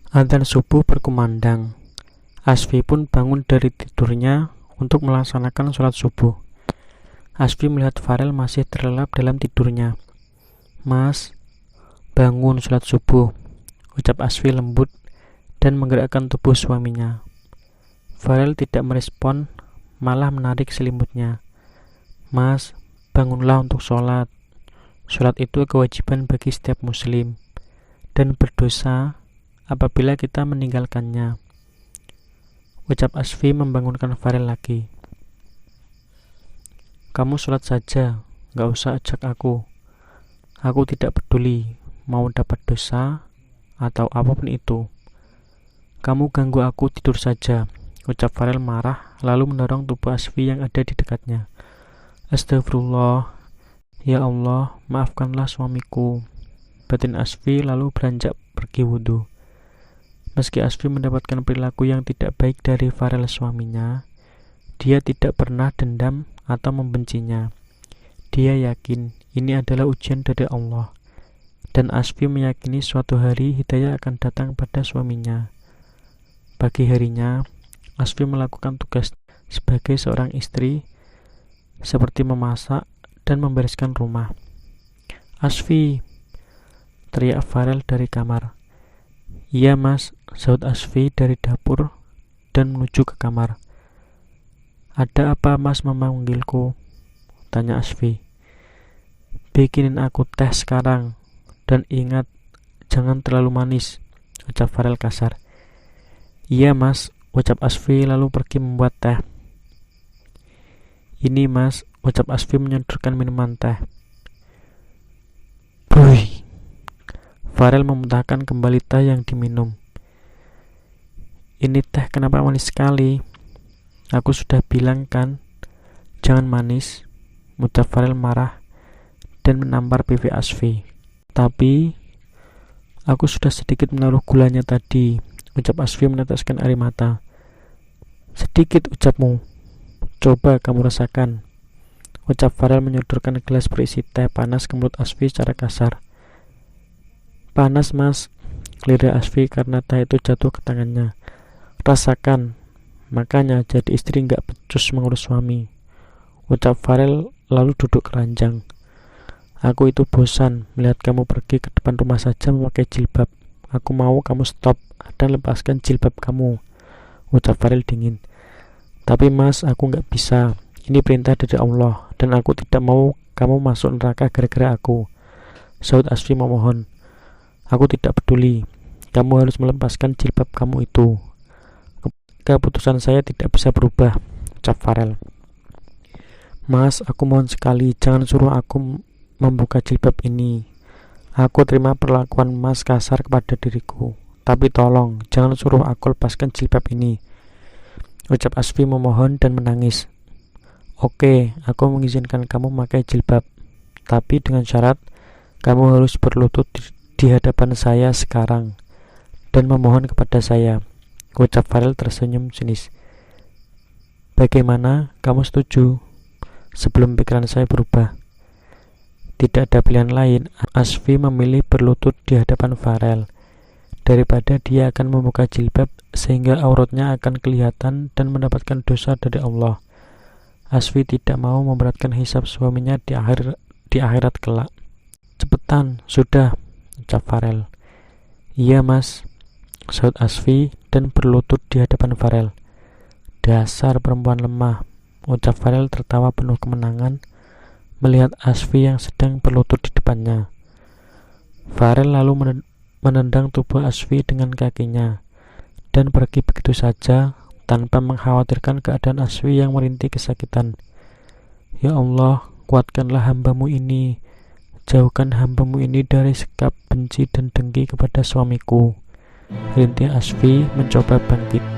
Adzan subuh berkumandang. Asfi pun bangun dari tidurnya untuk melaksanakan sholat subuh. Asfi melihat Farel masih terlelap dalam tidurnya. "Mas, bangun sholat subuh," ucap Asfi lembut dan menggerakkan tubuh suaminya. Farel tidak merespon, malah menarik selimutnya. "Mas, bangunlah untuk sholat. Sholat itu kewajiban bagi setiap muslim dan berdosa apabila kita meninggalkannya," ucap Asfi membangunkan Farel lagi. "Kamu sholat saja, gak usah ajak aku. Aku tidak peduli mau dapat dosa atau apapun itu. Kamu ganggu aku tidur saja," ucap Farel marah lalu mendorong tubuh Asfi yang ada di dekatnya. "Astagfirullah, ya Allah, maafkanlah suamiku," batin Asfi lalu beranjak pergi wudhu. Meski Asfi mendapatkan perilaku yang tidak baik dari Farel suaminya, dia tidak pernah dendam atau membencinya. Dia yakin ini adalah ujian dari Allah, dan Asfi meyakini suatu hari hidayah akan datang pada suaminya. Pagi harinya, Asfi melakukan tugas sebagai seorang istri, seperti memasak dan membereskan rumah. "Asfi!" teriak Farel dari kamar. "Iya mas," sahut Asfi dari dapur dan menuju ke kamar. "Ada apa mas memanggilku?" tanya Asfi. "Bikinin aku teh sekarang, dan ingat, jangan terlalu manis," ucap Farel kasar. "Iya mas," ucap Asfi lalu pergi membuat teh. "Ini mas," ucap Asfi menyodorkan minuman teh. "Buih!" Farel memuntahkan kembali teh yang diminum. "Ini teh kenapa manis sekali? Aku sudah bilang kan, jangan manis," ucap Farel marah dan menampar pipi Asfi. "Tapi, aku sudah sedikit menaruh gulanya tadi," ucap Asfi meneteskan air mata. "Sedikit ucapmu, coba kamu rasakan," ucap Farel menyodorkan gelas berisi teh panas ke mulut Asfi secara kasar. "Panas mas," lidah Asfi karena teh itu jatuh ke tangannya. "Rasakan, makanya jadi istri gak becus mengurus suami," ucap Farel lalu duduk keranjang. "Aku itu bosan melihat kamu pergi ke depan rumah saja memakai jilbab. Aku mau kamu stop dan lepaskan jilbab kamu," ucap Farel dingin. "Tapi mas, aku gak bisa. Ini perintah dari Allah, dan aku tidak mau kamu masuk neraka gara-gara aku," sahut Asfi memohon. "Aku tidak peduli. Kamu harus melepaskan jilbab kamu itu. Keputusan saya tidak bisa berubah," ucap Farel. "Mas, aku mohon sekali, jangan suruh aku membuka jilbab ini. Aku terima perlakuan mas kasar kepada diriku, tapi tolong jangan suruh aku lepaskan jilbab ini," ucap Asfi memohon dan menangis. "Oke, aku mengizinkan kamu memakai jilbab, tapi dengan syarat kamu harus berlutut di hadapan saya sekarang dan memohon kepada saya," ucap Farel tersenyum sinis. "Bagaimana, kamu setuju?" Sebelum pikiran saya berubah. Tidak ada pilihan lain, Asfi memilih berlutut di hadapan Farel daripada dia akan membuka jilbab sehingga auratnya akan kelihatan dan mendapatkan dosa dari Allah. Asfi tidak mau memberatkan hisab suaminya di akhirat kelak. "Cepetan, sudah," ucap Farel. "Iya mas," sahut Asfi dan berlutut di hadapan Farel. "Dasar perempuan lemah," ucap Farel tertawa penuh kemenangan melihat Asfi yang sedang berlutut di depannya. Farel lalu menendang tubuh Asfi dengan kakinya dan pergi begitu saja tanpa mengkhawatirkan keadaan Asfi yang merintih kesakitan. "Ya Allah, kuatkanlah hambamu ini. Jauhkan hambamu ini dari sikap benci dan dengki kepada suamiku," rintih Asfi mencoba bangkit.